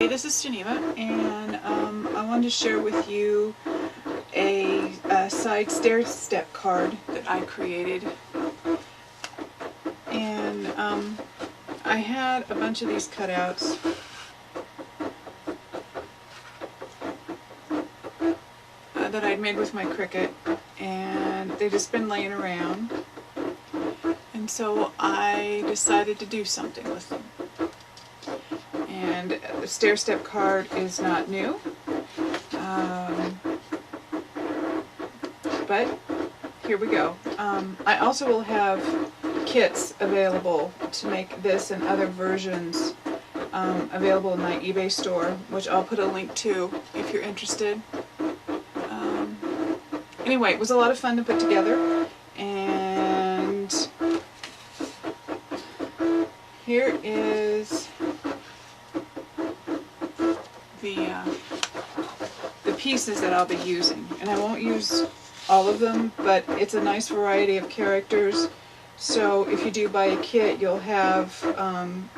Hey, this is Geneva, and I wanted to share with you a side stair step card that I created. And I had a bunch of these cutouts. That I'd made with my Cricut, and they've just been laying around. And so I decided to do something with them. And the stair step card is not new, but here we go. I also will have kits available to make this and other versions available in my eBay store, which I'll put a link to if you're interested. Anyway, it was a lot of fun to put together, and here is the pieces that I'll be using. And I won't use all of them, but it's a nice variety of characters. So if you do buy a kit, you'll have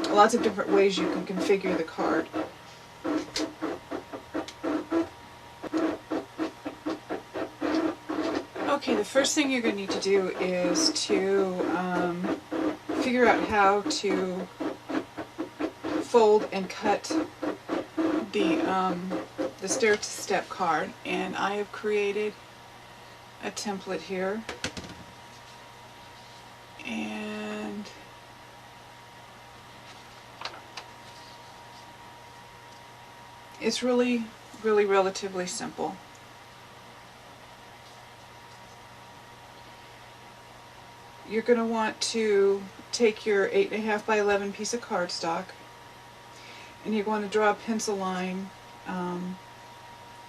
lots of different ways you can configure the card. Okay, the first thing you're going to need to do is to figure out how to fold and cut the stair step card, and I have created a template here, and it's really relatively simple. You're going to want to take your 8.5 by 11 piece of cardstock, and you're going to draw a pencil line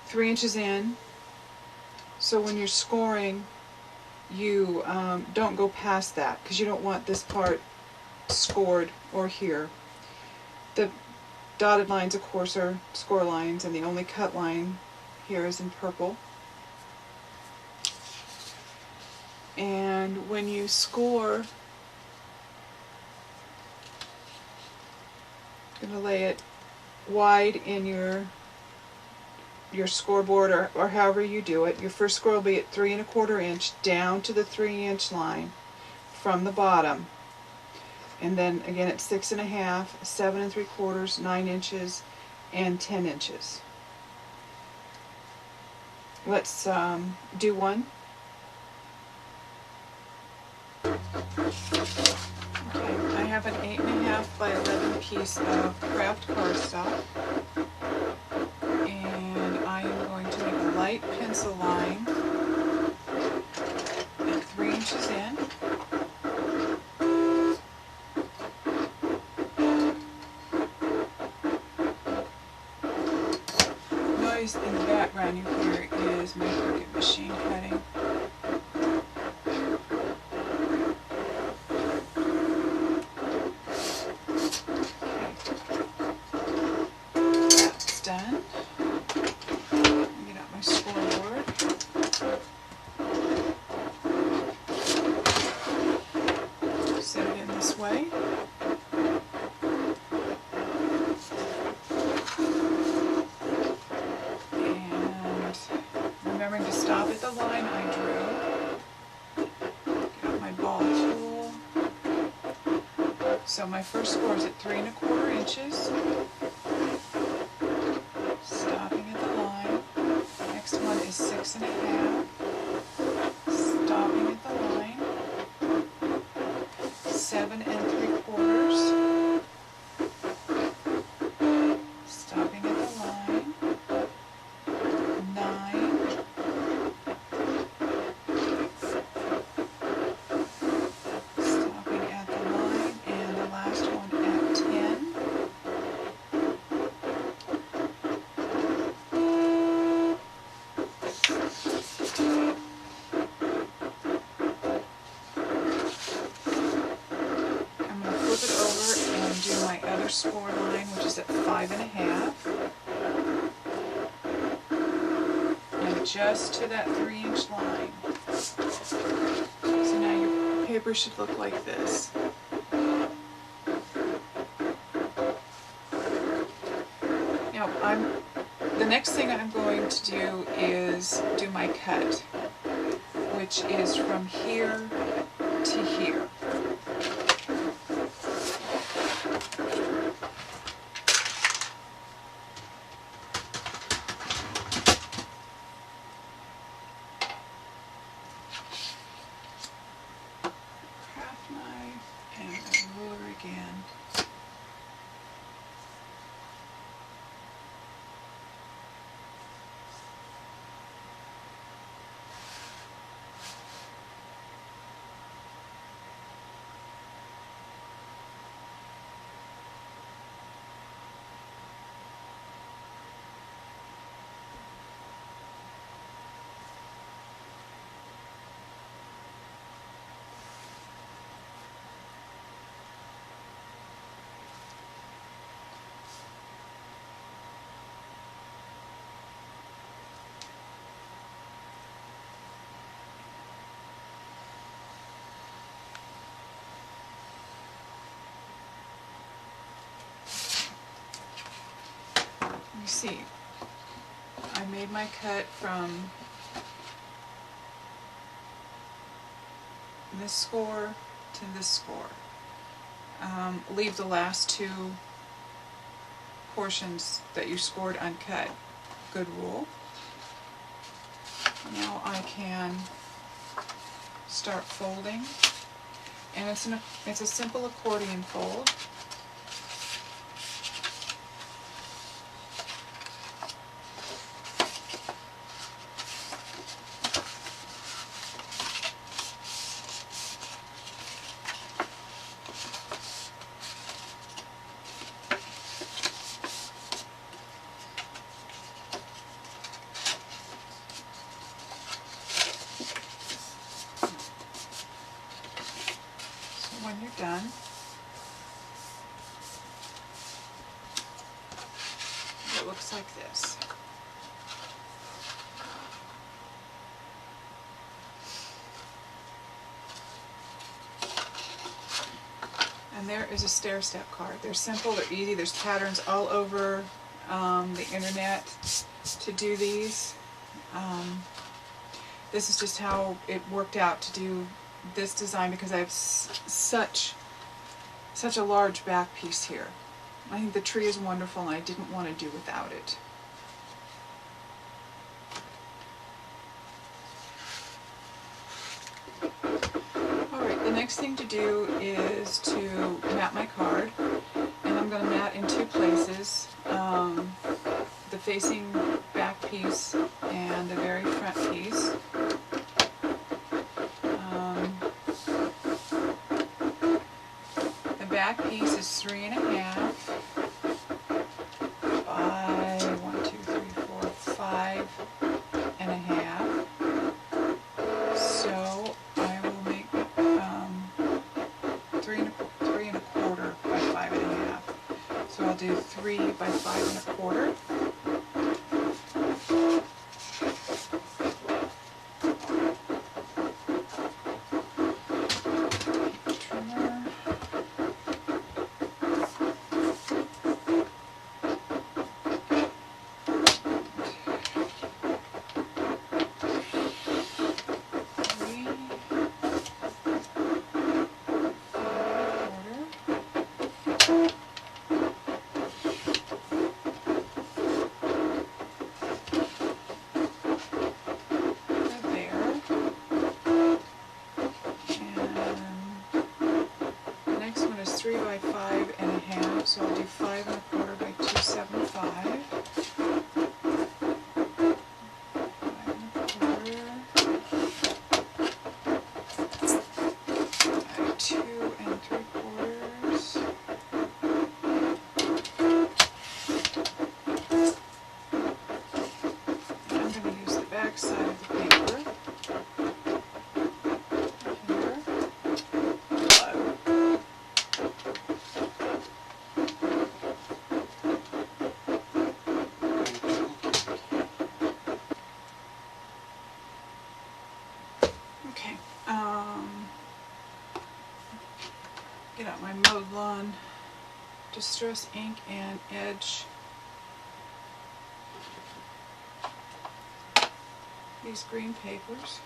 3 inches in, so when you're scoring you don't go past that, because you don't want this part scored or here. The dotted lines, of course, are score lines, and the only cut line here is in purple. And when you score, you're going to lay it wide in your scoreboard, or however you do it. Your first score will be at 3 1/4 inch down to the 3 inch line from the bottom, and then again at 6 1/2, 7 3/4, 9 inches, and 10 inches. Let's do one. Okay, I have an 8.5 by 11 piece of craft cardstock, and I am going to make a light pencil line at 3 inches in. Noise in the background you hear is my Cricut machine cutting. Done. Get out my scoreboard. Set it in this way. And remembering to stop at the line I drew. Get out my ball tool. So my first score is at 3 1/4 inches. Stopping at the line. Next one is 6 1/2. Stopping at the line. 7 3/4. Stopping at the line. 9. Stopping at the line, and the last one at 10. Score line, which is at 5 1/2, and just to that 3 inch line. So now your paper should look like this. next thing I'm going to do is do my cut, which is from here to here. Craft knife and a ruler again. You see, I made my cut from this score to this score. Leave the last two portions that you scored uncut. Good rule. Now I can start folding, and it's a simple accordion fold. When you're done, it looks like this. And there is a stair-step card. They're simple, they're easy, there's patterns all over the internet to do these. This is just how it worked out to do this design because I have such a large back piece here. I think the tree is wonderful and I didn't want to do without it. Alright, the next thing to do is to mat my card, and I'm going to mat in two places, the facing back piece and the very front piece. Back piece is 3.5 by 5.5. So I will make 3.25 by 5.5. So I'll do 3 by 5.25. So I'll do 5.25 by 275. 'Get out my Mode Lawn Distress ink and edge these green papers.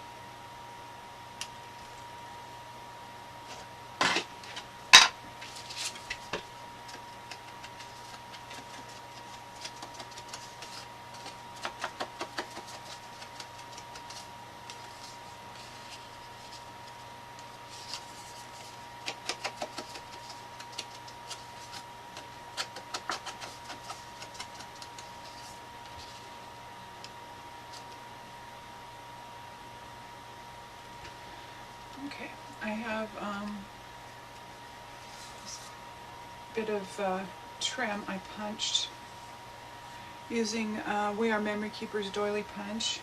Okay, I have this bit of trim I punched using We Are Memory Keepers doily punch,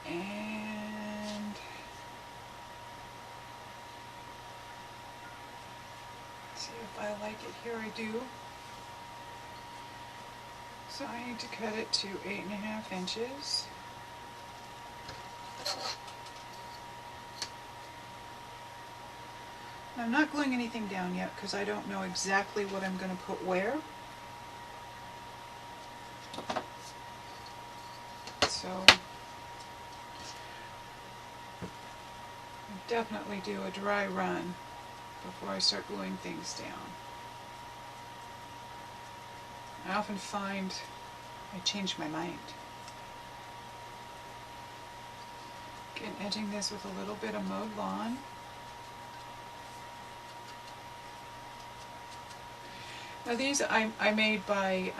and see if I like it. Here I do. So I need to cut it to 8.5 inches. I'm not gluing anything down yet because I don't know exactly what I'm going to put where. So I'll definitely do a dry run before I start gluing things down. I often find I change my mind. Again, edging this with a little bit of mowed lawn. Now these I made by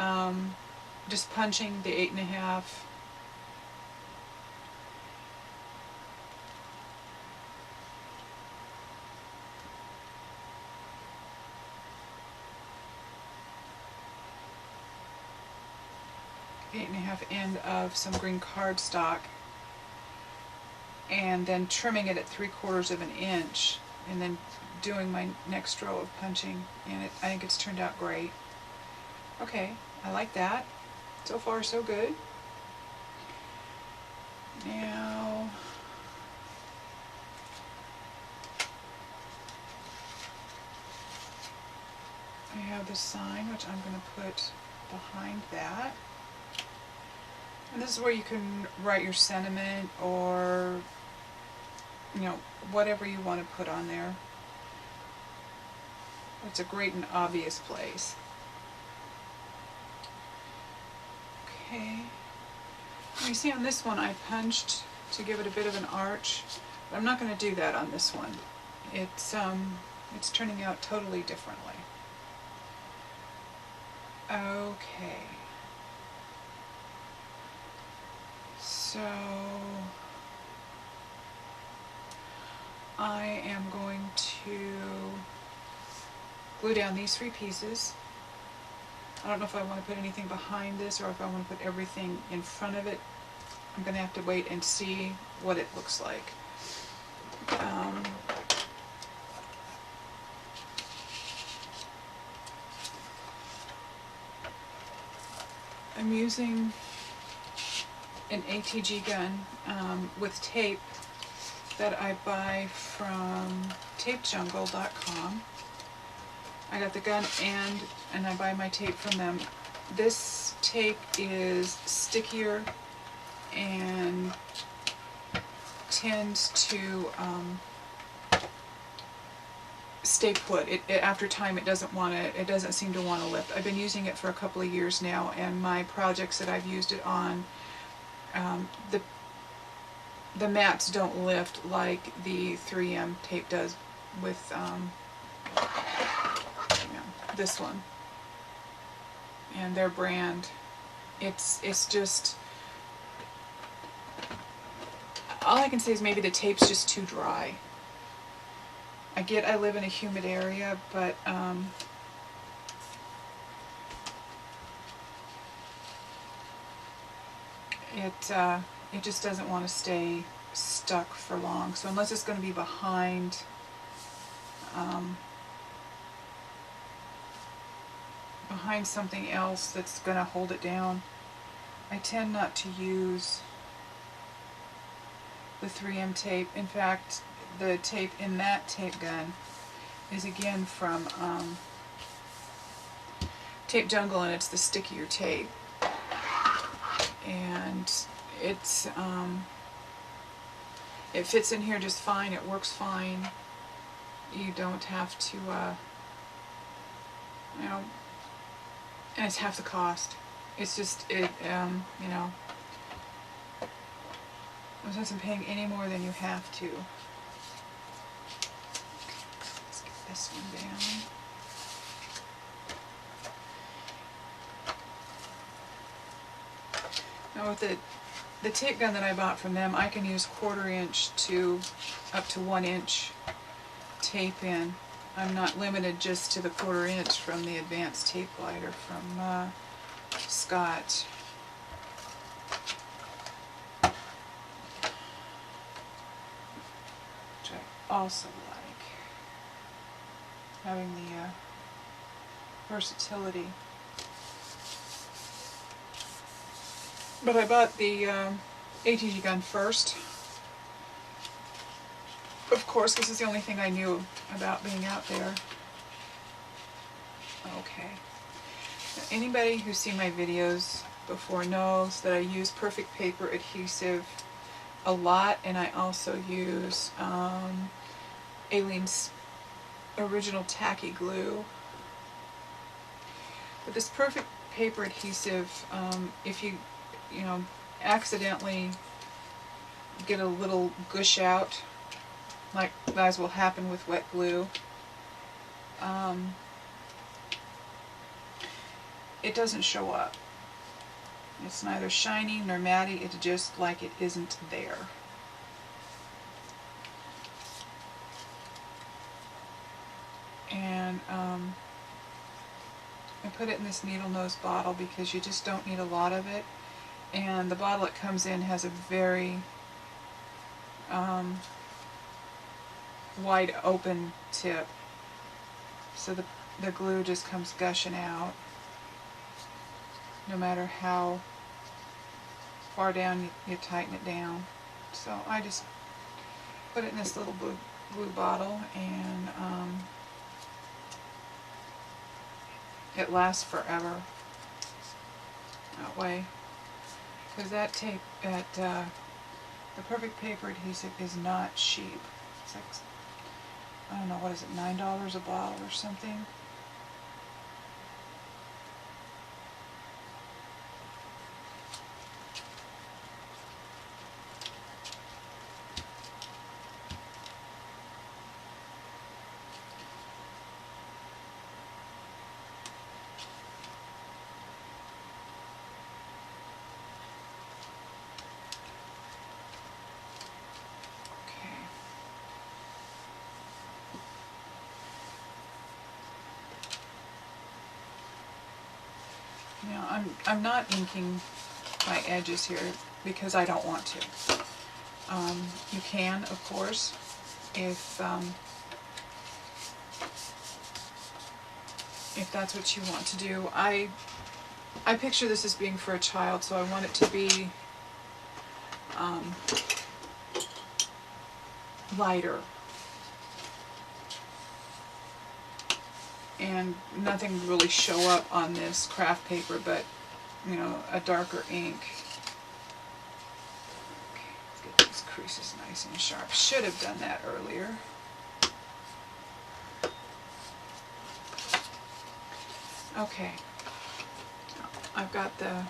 just punching the 8.5. End of some green cardstock, and then trimming it at 3/4 of an inch, and then doing my next row of punching, and I think it's turned out great. Okay, I like that. So far so good. Now I have the sign, which I'm going to put behind that. And this is where you can write your sentiment, or whatever you want to put on there. It's a great and obvious place. Okay. You see on this one I punched to give it a bit of an arch, but I'm not going to do that on this one. It's turning out totally differently. Okay. So I am going to glue down these 3 pieces. I don't know if I want to put anything behind this or if I want to put everything in front of it. I'm going to have to wait and see what it looks like. I'm using an ATG gun with tape that I buy from tapejungle.com. I got the gun and I buy my tape from them. This tape is stickier and tends to stay put. After time, it doesn't seem to want to lift. I've been using it for a couple of years now, and my projects that I've used it on, the mats don't lift like the 3M tape does with this one and their brand. It's just, all I can say is maybe the tape's just too dry. I live in a humid area, but it just doesn't want to stay stuck for long. So unless it's going to be behind something else that's going to hold it down, I tend not to use the 3M tape. In fact, the tape in that tape gun is again from Tape Jungle, and it's the stickier tape. And it's it fits in here just fine. It works fine. You don't have to, you know, and it's half the cost. It's just, you know, no sense in paying any more than you have to. Let's get this one down. Now with the tape gun that I bought from them, I can use 1/4 inch to up to 1 inch tape in. I'm not limited just to the 1/4 inch from the advanced tape glider from Scott. Which I also like. Having the versatility. But I bought the ATG gun first. Of course, this is the only thing I knew about being out there. Okay. Now, anybody who's seen my videos before knows that I use perfect paper adhesive a lot, and I also use Aleene's original tacky glue. But this perfect paper adhesive, if you know, accidentally get a little gush out, like as will happen with wet glue, it doesn't show up. It's neither shiny nor matty, it's just like it isn't there. And I put it in this needle nose bottle because you just don't need a lot of it. And the bottle it comes in has a very wide open tip, so the glue just comes gushing out no matter how far down you tighten it down. So I just put it in this little glue bottle, and it lasts forever that way. Because that tape, the perfect paper adhesive is not cheap. It's like, I don't know, what is it, $9 a bottle or something? Now, I'm not inking my edges here because I don't want to. You can, of course, if that's what you want to do. I picture this as being for a child, so I want it to be lighter. And nothing really show up on this craft paper, but, you know, a darker ink. Okay, let's get these creases nice and sharp. Should have done that earlier. Okay, I've got the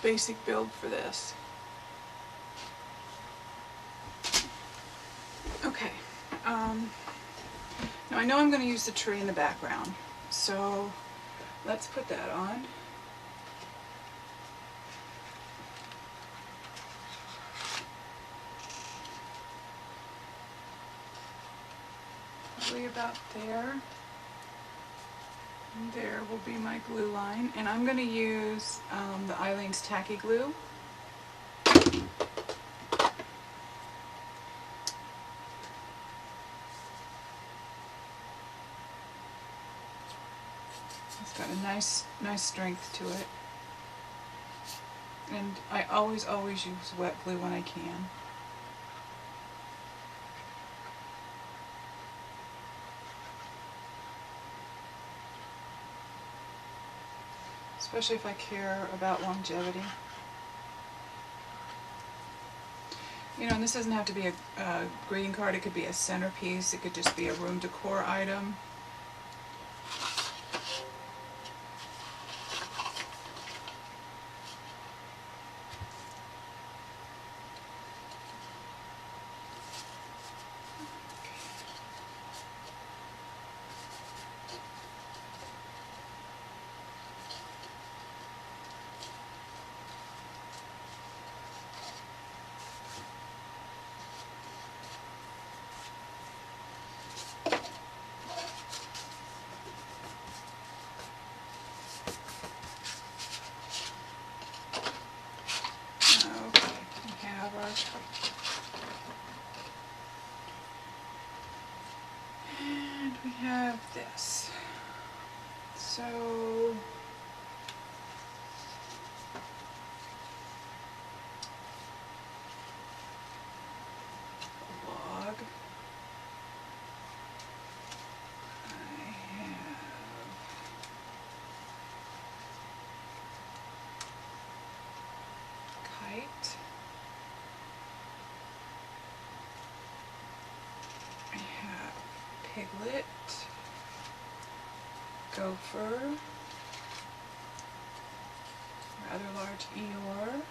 basic build for this. Okay, now I know I'm going to use the tree in the background, so let's put that on. Probably about there. And there will be my glue line, and I'm going to use the Aleene's tacky glue. It's got a nice strength to it, and I always use wet glue when I can. especially if I care about longevity. You know, and this doesn't have to be a greeting card, it could be a centerpiece, it could just be a room decor item. And we have this. So log. I have kite. I have piglet, gopher, rather large Eeyore,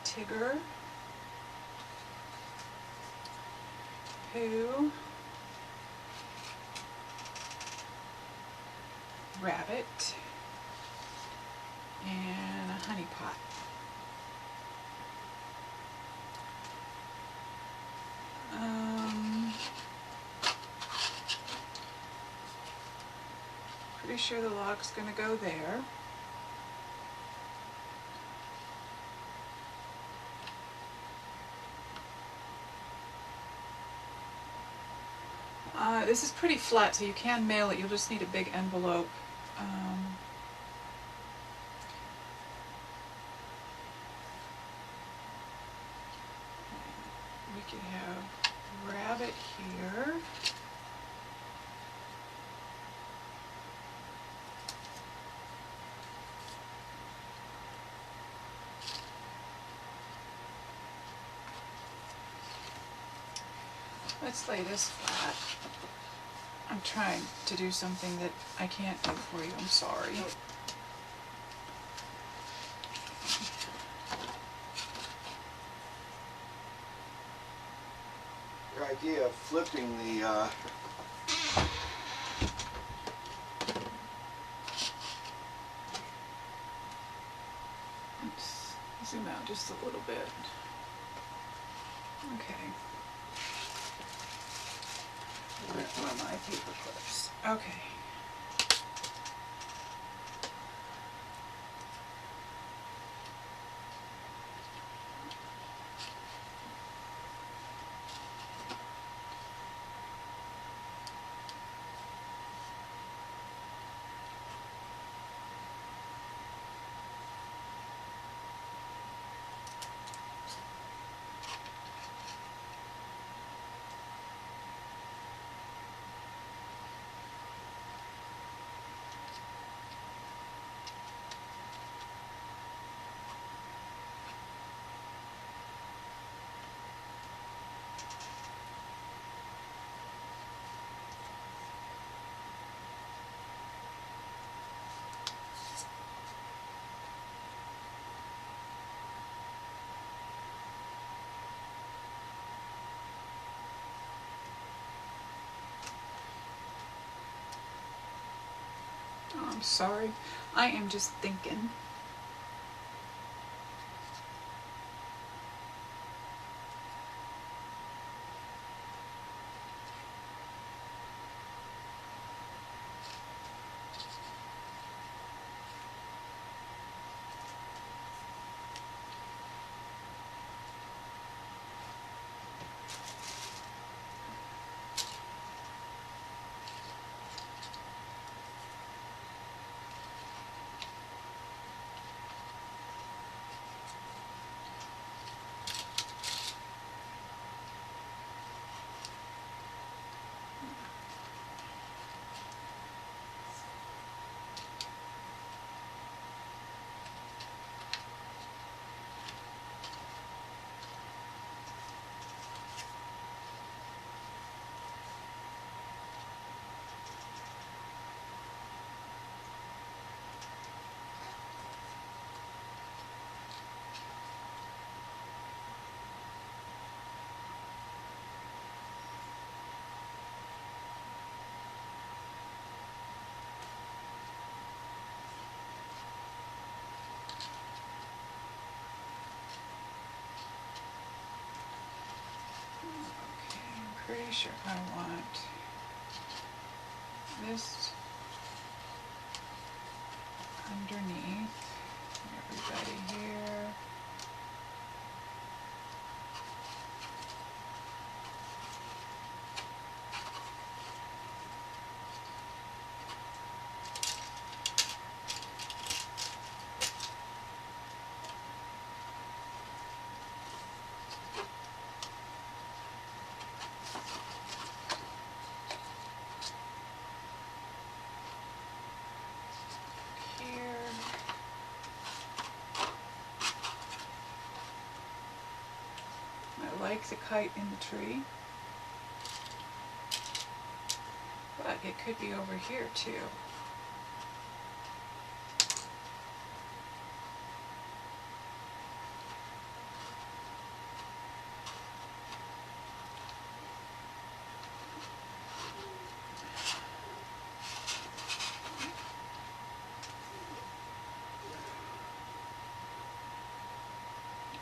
Tigger, Pooh, rabbit, and a honey pot. Pretty sure the log's going to go there. This is pretty flat, so you can mail it. You'll just need a big envelope. We could have rabbit here. Let's lay this flat. I'm trying to do something that I can't do for you, I'm sorry. Your idea of flipping the Let's zoom out just a little bit. Okay. Where are my paper clips? Okay. Oh, I'm sorry. I am just thinking. sure I want this underneath everybody here. I like the kite in the tree, but it could be over here too.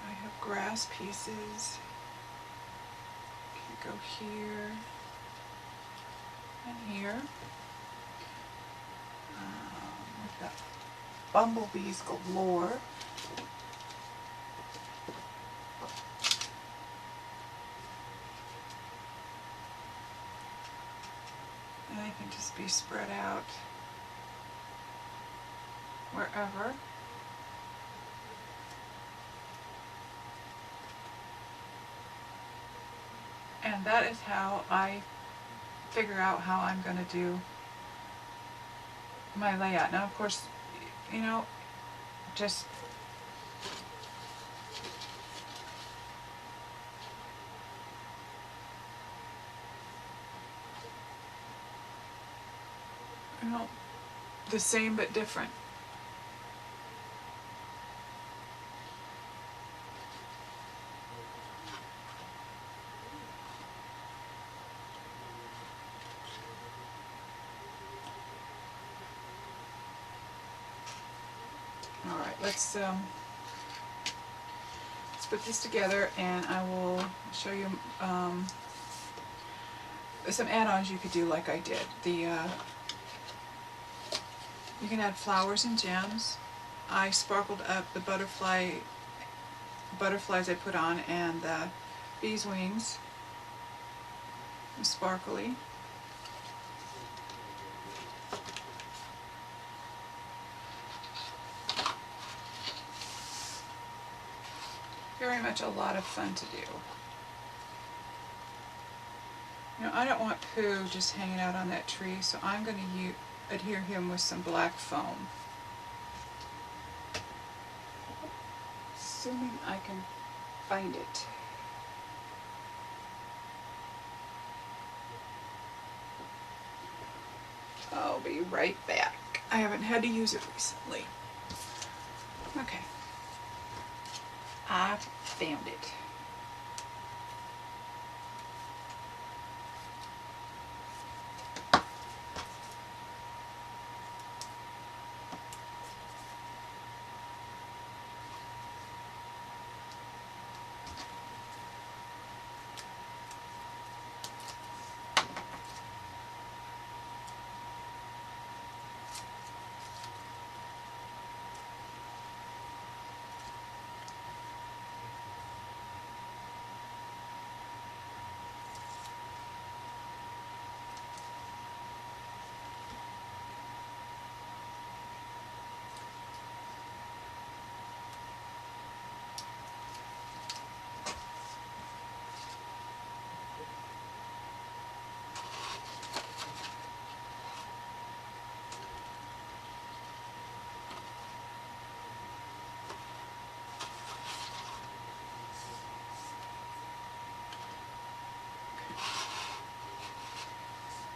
I have grass pieces. Go here and here. We've got bumblebees galore. And they can just be spread out wherever. And that is how I figure out how I'm going to do my layout. Now, of course, you know, just the same but different. All right, let's put this together, and I will show you some add-ons you could do like I did. You can add flowers and gems. I sparkled up the butterflies I put on, and the bees' wings, sparkly. Very much a lot of fun to do. You know, I don't want Pooh just hanging out on that tree, so I'm going to adhere him with some black foam. Assuming I can find it. I'll be right back. I haven't had to use it recently. Okay. I found it.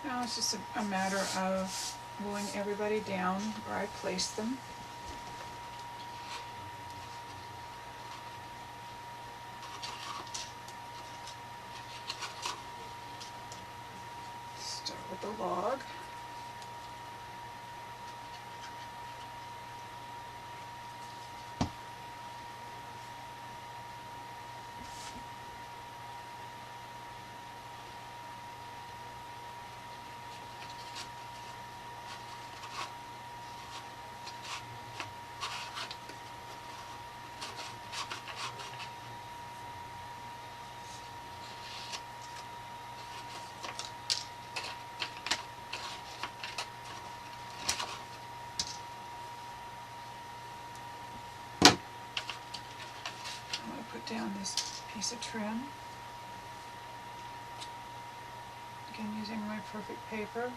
Now it's just a matter of gluing everybody down where I placed them. Start with the log. put down this piece of trim. Again, using my perfect paper.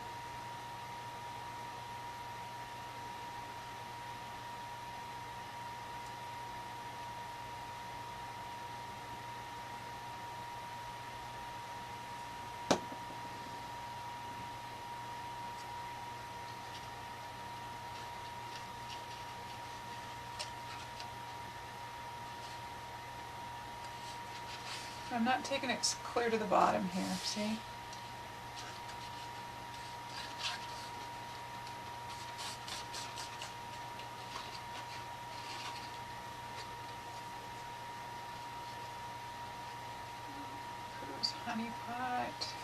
I'm not taking it clear to the bottom here, see? Pooh's honey pot.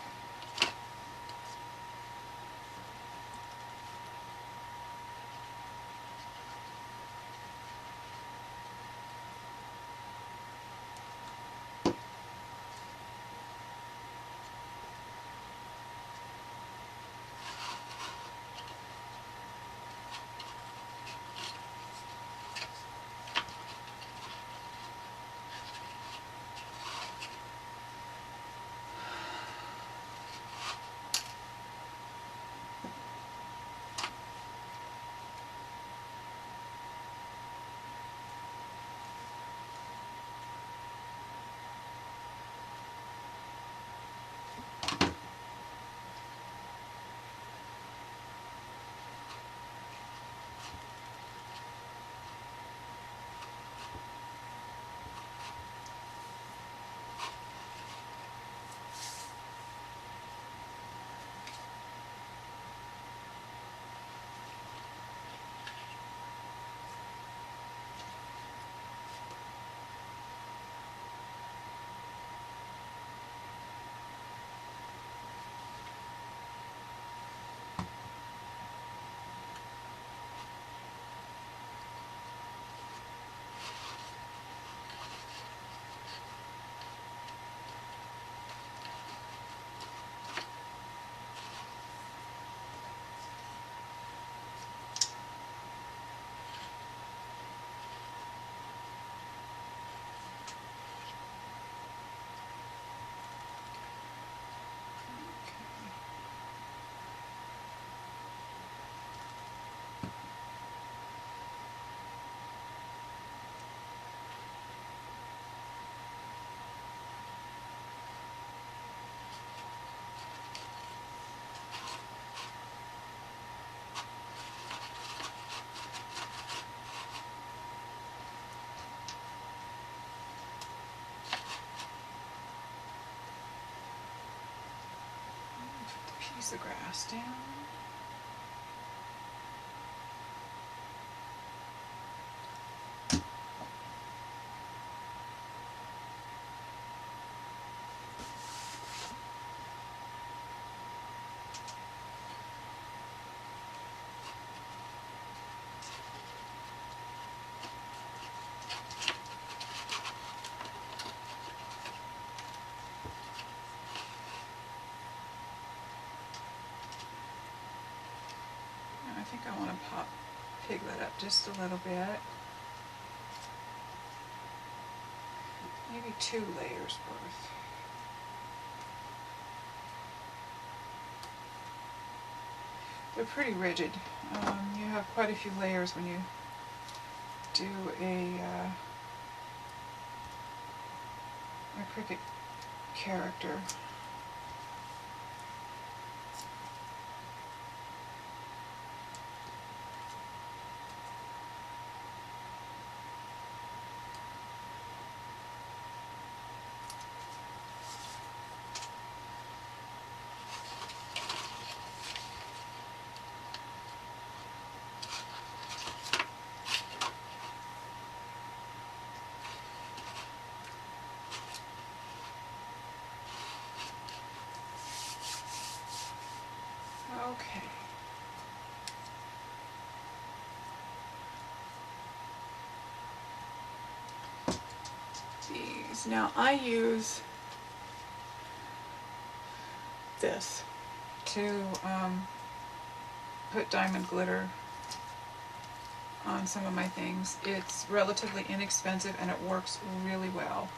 Piece of grass down. I think I want to pig that up just a little bit. Maybe 2 layers worth. They're pretty rigid. You have quite a few layers when you do a Cricut character. Okay. These. Now I use this to put diamond glitter on some of my things. It's relatively inexpensive and it works really well.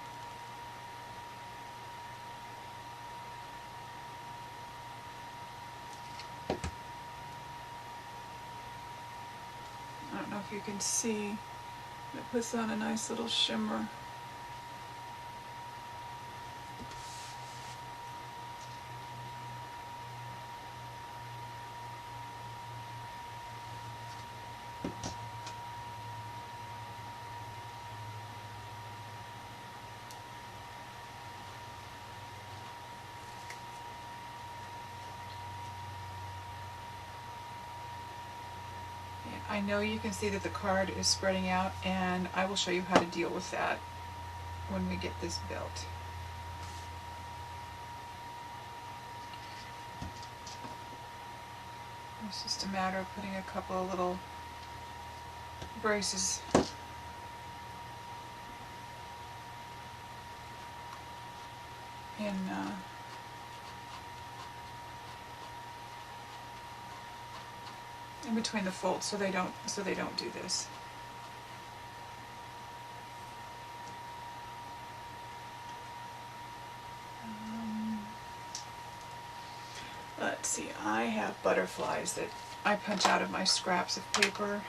I don't know if you can see, it puts on a nice little shimmer. I know you can see that the card is spreading out, and I will show you how to deal with that when we get this built. It's just a matter of putting a couple of little braces in between the folds so they don't do this. Let's see, I have butterflies that I punch out of my scraps of paper.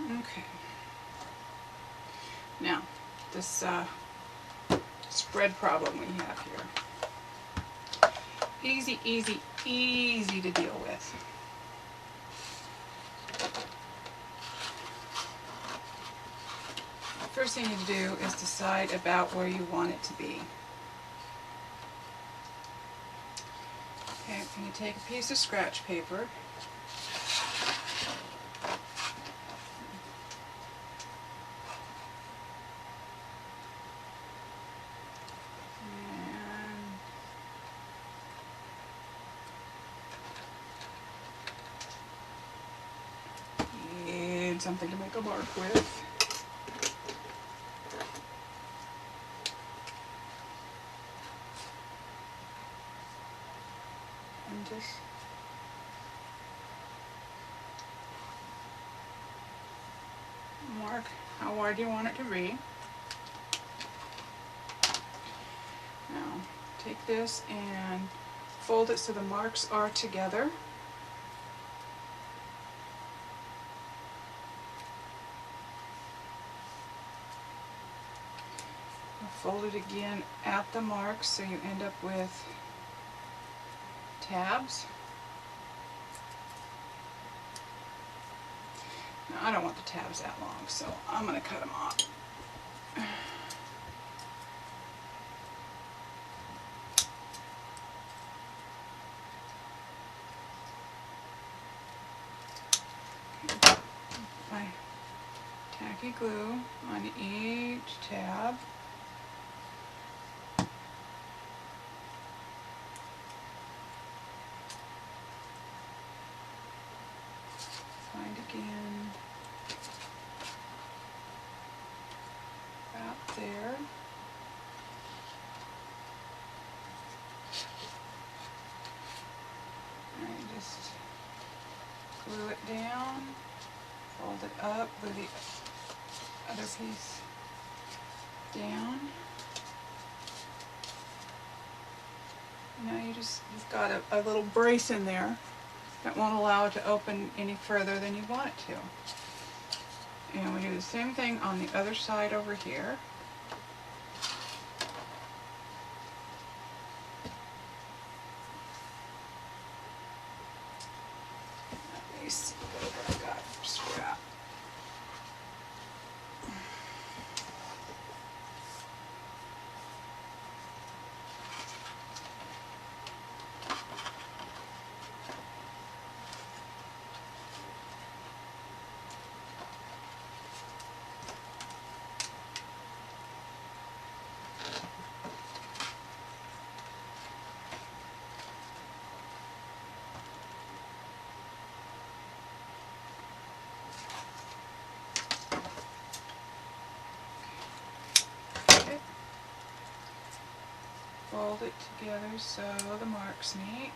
Okay. Now, this spread problem we have here. Easy, easy, easy to deal with. First thing you need to do is decide about where you want it to be. Okay, and you take a piece of scratch paper. Something to make a mark with. And just mark how wide you want it to be. Now take this and fold it so the marks are together. Fold it again at the marks so you end up with tabs. Now, I don't want the tabs that long, so I'm going to cut them off. My tacky glue on each tab. Again, about there. And just glue it down, fold it up, glue the other piece down. Now you've got a little brace in there that won't allow it to open any further than you want it to. And we do the same thing on the other side over here. fold it together so the mark's neat.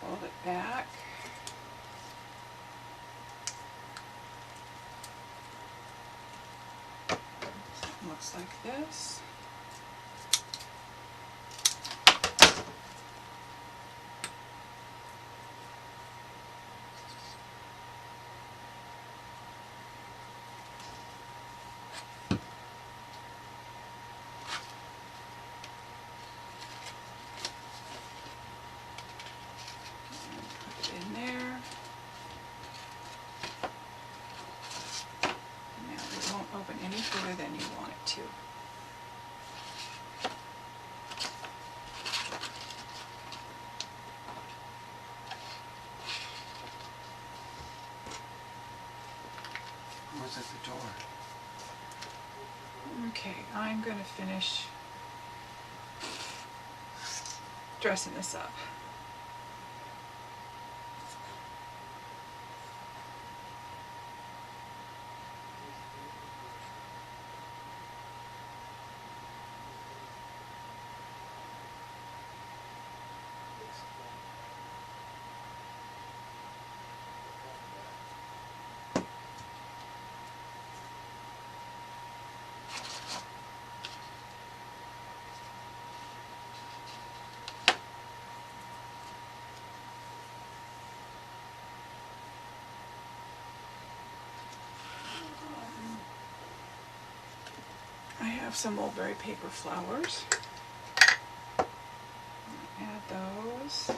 Fold it back. So it looks like this. In there. Now it won't open any further than you want it to. Where's at the door? Okay, I'm going to finish dressing this up. I have some mulberry paper flowers. Add those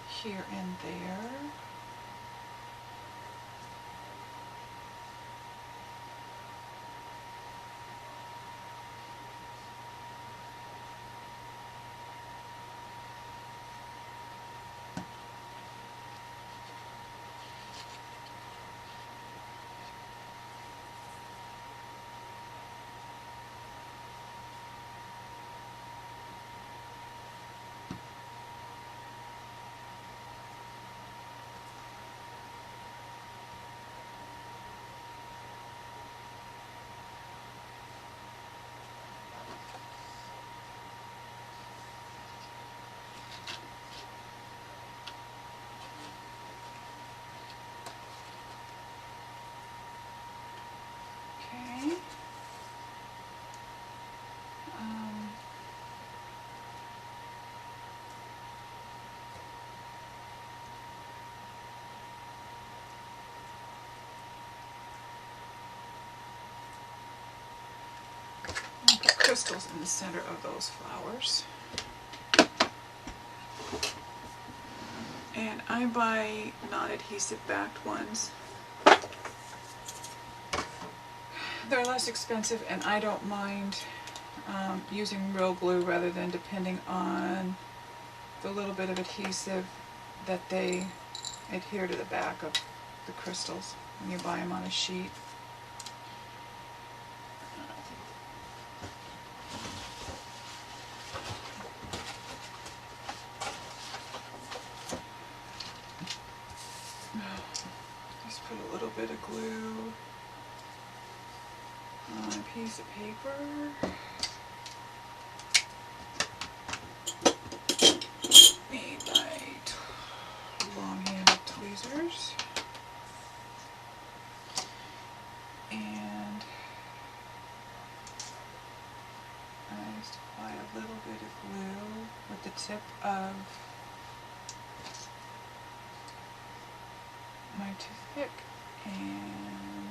here and there. Okay. Put crystals in the center of those flowers. And I buy non-adhesive backed ones. They're less expensive, and I don't mind using real glue rather than depending on the little bit of adhesive that they adhere to the back of the crystals when you buy them on a sheet. Just put a little bit of glue on a piece of paper. Made by long-handled tweezers. And I just apply a little bit of glue with the tip of my toothpick and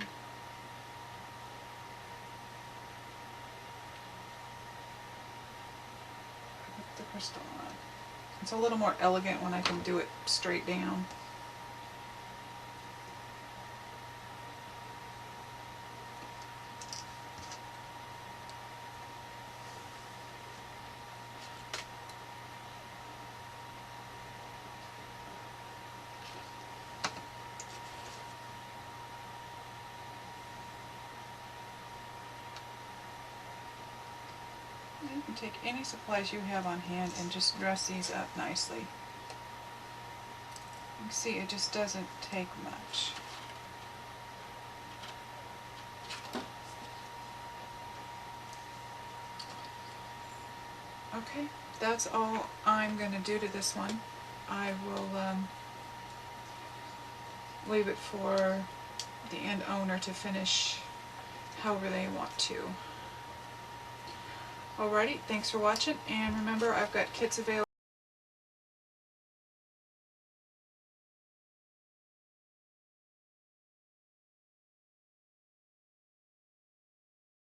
put the crystal on. It's a little more elegant when I can do it straight down. You can take any supplies you have on hand and just dress these up nicely. You can see it just doesn't take much. Okay, that's all I'm going to do to this one. I will leave it for the end owner to finish however they want to. Alrighty, thanks for watching, and remember I've got kits available.